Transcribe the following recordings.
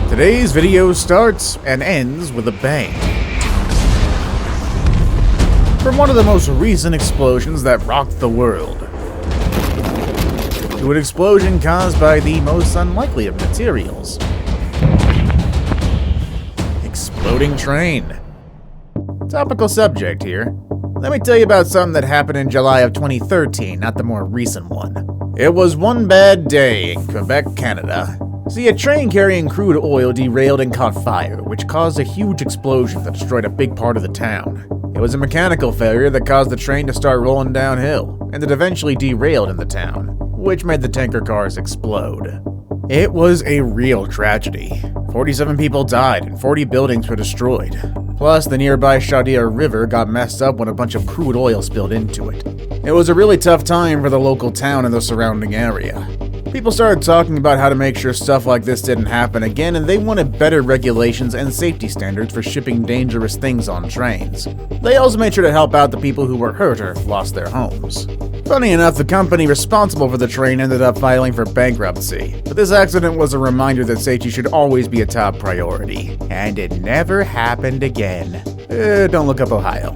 Today's video starts and ends with a bang. From one of the most recent explosions that rocked the world, to an explosion caused by the most unlikely of materials. Exploding train. Topical subject here. Let me tell you about something that happened in July of 2013, not the more recent one. It was one bad day in Quebec, Canada. See, a train carrying crude oil derailed and caught fire, which caused a huge explosion that destroyed a big part of the town. It was a mechanical failure that caused the train to start rolling downhill, and it eventually derailed in the town, which made the tanker cars explode. It was a real tragedy. 47 people died and 40 buildings were destroyed. Plus, the nearby Chaudière River got messed up when a bunch of crude oil spilled into it. It was a really tough time for the local town and the surrounding area. People started talking about how to make sure stuff like this didn't happen again, and they wanted better regulations and safety standards for shipping dangerous things on trains. They also made sure to help out the people who were hurt or lost their homes. Funny enough, the company responsible for the train ended up filing for bankruptcy, but this accident was a reminder that safety should always be a top priority. And it never happened again. Don't look up Ohio.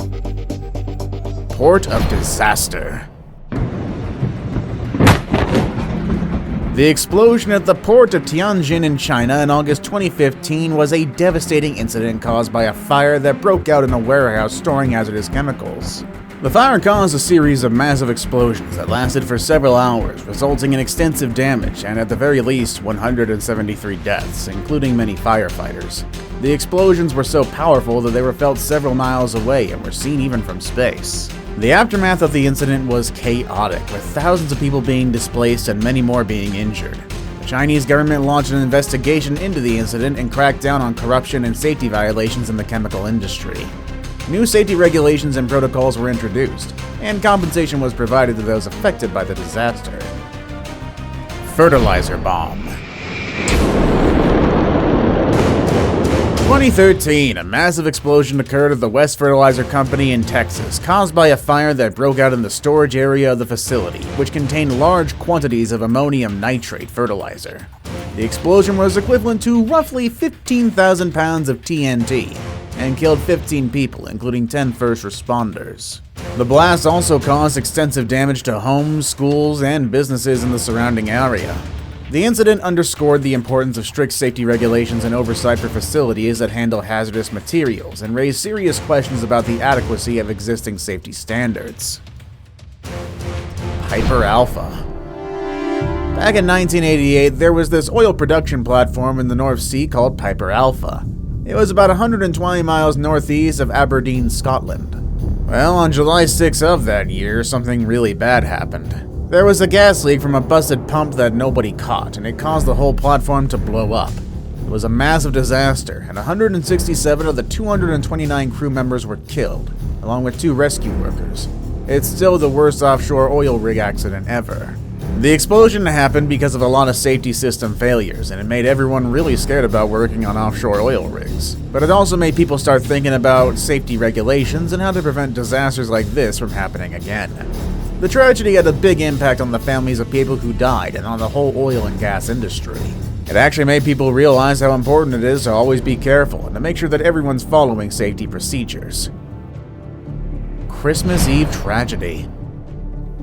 Port of Disaster. The explosion at the port of Tianjin in China in August 2015 was a devastating incident caused by a fire that broke out in a warehouse storing hazardous chemicals. The fire caused a series of massive explosions that lasted for several hours, resulting in extensive damage and at the very least 173 deaths, including many firefighters. The explosions were so powerful that they were felt several miles away and were seen even from space. The aftermath of the incident was chaotic, with thousands of people being displaced and many more being injured. The Chinese government launched an investigation into the incident and cracked down on corruption and safety violations in the chemical industry. New safety regulations and protocols were introduced, and compensation was provided to those affected by the disaster. Fertilizer bomb. 2013, a massive explosion occurred at the West Fertilizer Company in Texas, caused by a fire that broke out in the storage area of the facility, which contained large quantities of ammonium nitrate fertilizer. The explosion was equivalent to roughly 15,000 pounds of TNT, and killed 15 people, including 10 first responders. The blast also caused extensive damage to homes, schools, and businesses in the surrounding area. The incident underscored the importance of strict safety regulations and oversight for facilities that handle hazardous materials and raised serious questions about the adequacy of existing safety standards. Piper Alpha. Back in 1988, there was this oil production platform in the North Sea called Piper Alpha. It was about 120 miles northeast of Aberdeen, Scotland. Well, on July 6 of that year, something really bad happened. There was a gas leak from a busted pump that nobody caught, and it caused the whole platform to blow up. It was a massive disaster, and 167 of the 229 crew members were killed, along with 2 rescue workers. It's still the worst offshore oil rig accident ever. The explosion happened because of a lot of safety system failures, and it made everyone really scared about working on offshore oil rigs. But it also made people start thinking about safety regulations and how to prevent disasters like this from happening again. The tragedy had a big impact on the families of people who died and on the whole oil and gas industry. It actually made people realize how important it is to always be careful and to make sure that everyone's following safety procedures. Christmas Eve tragedy.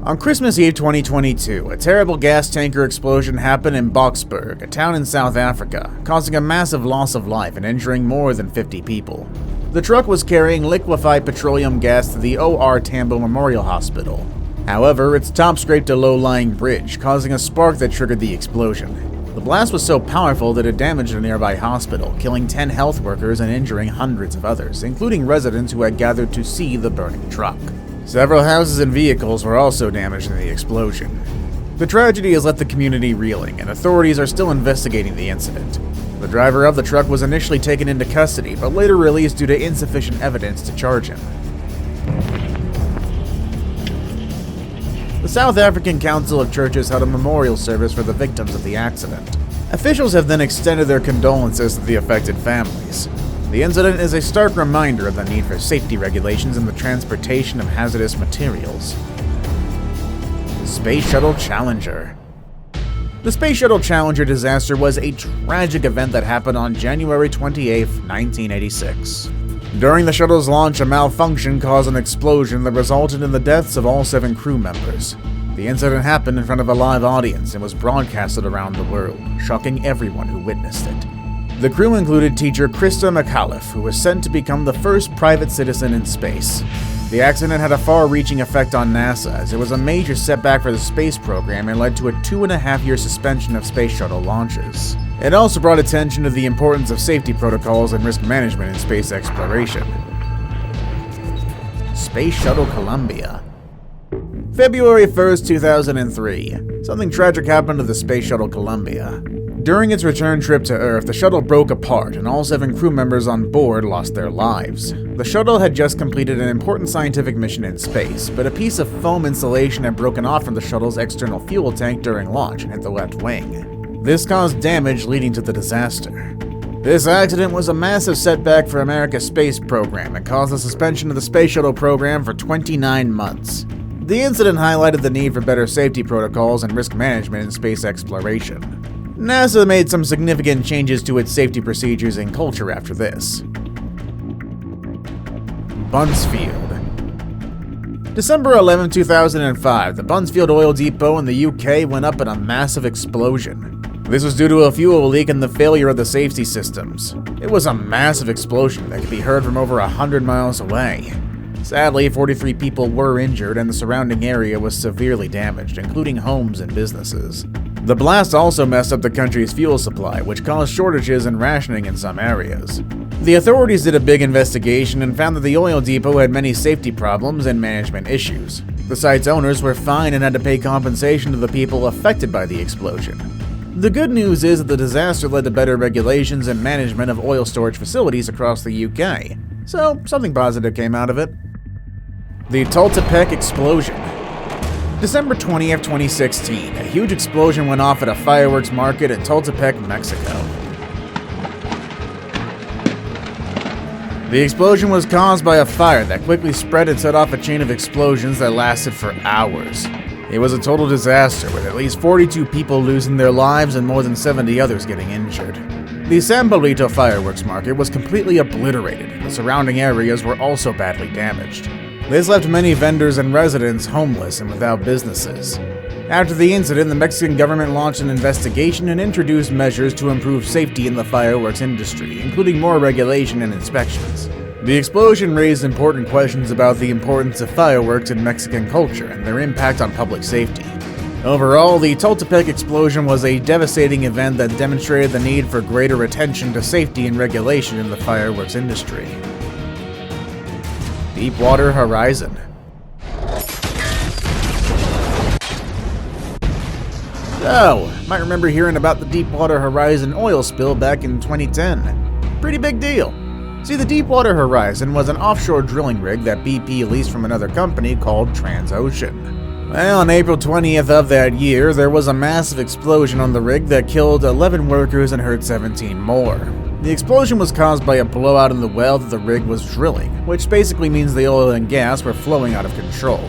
On Christmas Eve 2022, a terrible gas tanker explosion happened in Boksburg, a town in South Africa, causing a massive loss of life and injuring more than 50 people. The truck was carrying liquefied petroleum gas to the O.R. Tambo Memorial Hospital. However, its top scraped a low-lying bridge, causing a spark that triggered the explosion. The blast was so powerful that it damaged a nearby hospital, killing 10 health workers and injuring hundreds of others, including residents who had gathered to see the burning truck. Several houses and vehicles were also damaged in the explosion. The tragedy has left the community reeling, and authorities are still investigating the incident. The driver of the truck was initially taken into custody, but later released due to insufficient evidence to charge him. The South African Council of Churches held a memorial service for the victims of the accident. Officials have then extended their condolences to the affected families. The incident is a stark reminder of the need for safety regulations in the transportation of hazardous materials. Space Shuttle Challenger. The Space Shuttle Challenger disaster was a tragic event that happened on January 28, 1986. During the shuttle's launch, a malfunction caused an explosion that resulted in the deaths of all 7 crew members. The incident happened in front of a live audience and was broadcasted around the world, shocking everyone who witnessed it. The crew included teacher Krista McAuliffe, who was sent to become the first private citizen in space. The accident had a far-reaching effect on NASA, as it was a major setback for the space program and led to a 2.5-year suspension of space shuttle launches. It also brought attention to the importance of safety protocols and risk management in space exploration. Space Shuttle Columbia. February 1st, 2003. Something tragic happened to the Space Shuttle Columbia. During its return trip to Earth, the shuttle broke apart and all 7 crew members on board lost their lives. The shuttle had just completed an important scientific mission in space, but a piece of foam insulation had broken off from the shuttle's external fuel tank during launch and hit the left wing. This caused damage leading to the disaster. This accident was a massive setback for America's space program and caused the suspension of the Space Shuttle program for 29 months. The incident highlighted the need for better safety protocols and risk management in space exploration. NASA made some significant changes to its safety procedures and culture after this. Buncefield. December 11, 2005, the Buncefield oil depot in the UK went up in a massive explosion. This was due to a fuel leak and the failure of the safety systems. It was a massive explosion that could be heard from over 100 miles away. Sadly, 43 people were injured and the surrounding area was severely damaged, including homes and businesses. The blast also messed up the country's fuel supply, which caused shortages and rationing in some areas. The authorities did a big investigation and found that the oil depot had many safety problems and management issues. The site's owners were fined and had to pay compensation to the people affected by the explosion. The good news is that the disaster led to better regulations and management of oil storage facilities across the UK, so something positive came out of it. The Tultepec explosion. December 20th, 2016, a huge explosion went off at a fireworks market in Tultepec, Mexico. The explosion was caused by a fire that quickly spread and set off a chain of explosions that lasted for hours. It was a total disaster, with at least 42 people losing their lives and more than 70 others getting injured. The San Benito fireworks market was completely obliterated, and the surrounding areas were also badly damaged. This left many vendors and residents homeless and without businesses. After the incident, the Mexican government launched an investigation and introduced measures to improve safety in the fireworks industry, including more regulation and inspections. The explosion raised important questions about the importance of fireworks in Mexican culture and their impact on public safety. Overall, the Tultepec explosion was a devastating event that demonstrated the need for greater attention to safety and regulation in the fireworks industry. Deepwater Horizon. So, might remember hearing about the Deepwater Horizon oil spill back in 2010. Pretty big deal. See, the Deepwater Horizon was an offshore drilling rig that BP leased from another company called Transocean. Well, on April 20th of that year, there was a massive explosion on the rig that killed 11 workers and hurt 17 more. The explosion was caused by a blowout in the well that the rig was drilling, which basically means the oil and gas were flowing out of control.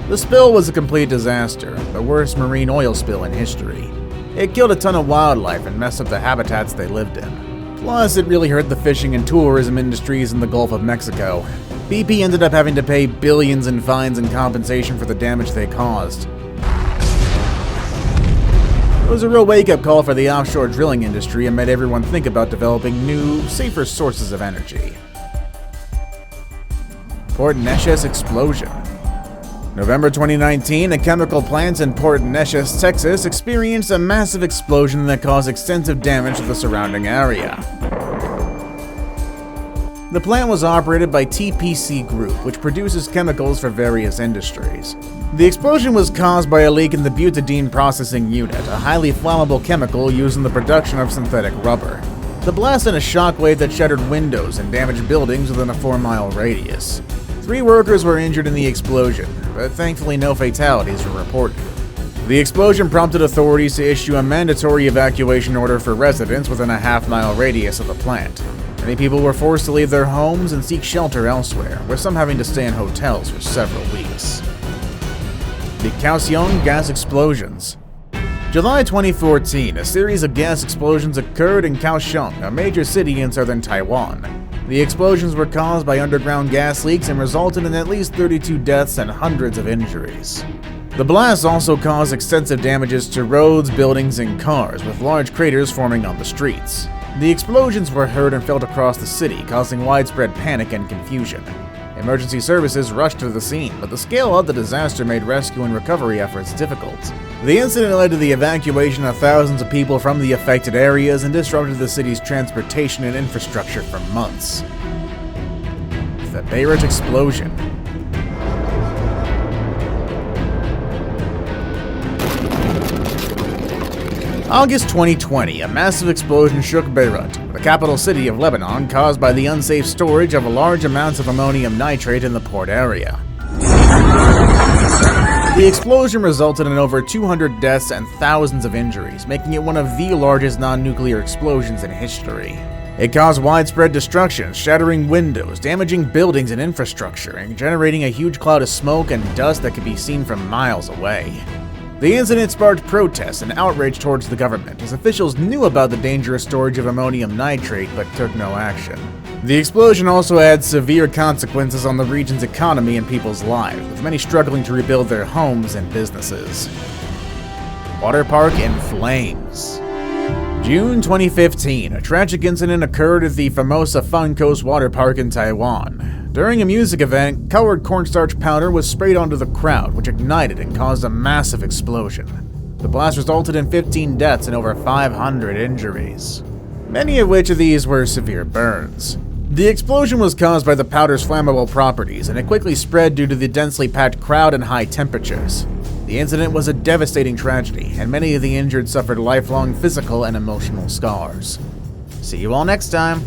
The spill was a complete disaster, the worst marine oil spill in history. It killed a ton of wildlife and messed up the habitats they lived in. Plus, it really hurt the fishing and tourism industries in the Gulf of Mexico. BP ended up having to pay billions in fines and compensation for the damage they caused. It was a real wake-up call for the offshore drilling industry and made everyone think about developing new, safer sources of energy. Port Neches explosion. November 2019, a chemical plant in Port Neches, Texas, experienced a massive explosion that caused extensive damage to the surrounding area. The plant was operated by TPC Group, which produces chemicals for various industries. The explosion was caused by a leak in the butadiene processing unit, a highly flammable chemical used in the production of synthetic rubber. The blast sent a shockwave that shattered windows and damaged buildings within a 4-mile radius. 3 workers were injured in the explosion, but thankfully no fatalities were reported. The explosion prompted authorities to issue a mandatory evacuation order for residents within a half-mile radius of the plant. Many people were forced to leave their homes and seek shelter elsewhere, with some having to stay in hotels for several weeks. The Kaohsiung gas explosions. July 2014, a series of gas explosions occurred in Kaohsiung, a major city in southern Taiwan. The explosions were caused by underground gas leaks and resulted in at least 32 deaths and hundreds of injuries. The blasts also caused extensive damages to roads, buildings, and cars, with large craters forming on the streets. The explosions were heard and felt across the city, causing widespread panic and confusion. Emergency services rushed to the scene, but the scale of the disaster made rescue and recovery efforts difficult. The incident led to the evacuation of thousands of people from the affected areas and disrupted the city's transportation and infrastructure for months. The Beirut explosion. August 2020, a massive explosion shook Beirut, the capital city of Lebanon, caused by the unsafe storage of large amounts of ammonium nitrate in the port area. The explosion resulted in over 200 deaths and thousands of injuries, making it one of the largest non-nuclear explosions in history. It caused widespread destruction, shattering windows, damaging buildings and infrastructure, and generating a huge cloud of smoke and dust that could be seen from miles away. The incident sparked protests and outrage towards the government, as officials knew about the dangerous storage of ammonium nitrate but took no action. The explosion also had severe consequences on the region's economy and people's lives, with many struggling to rebuild their homes and businesses. Water park in flames. June 2015, a tragic incident occurred at the Formosa Fun Coast Water Park in Taiwan. During a music event, colored cornstarch powder was sprayed onto the crowd, which ignited and caused a massive explosion. The blast resulted in 15 deaths and over 500 injuries, many of which were severe burns. The explosion was caused by the powder's flammable properties, and it quickly spread due to the densely packed crowd and high temperatures. The incident was a devastating tragedy, and many of the injured suffered lifelong physical and emotional scars. See you all next time.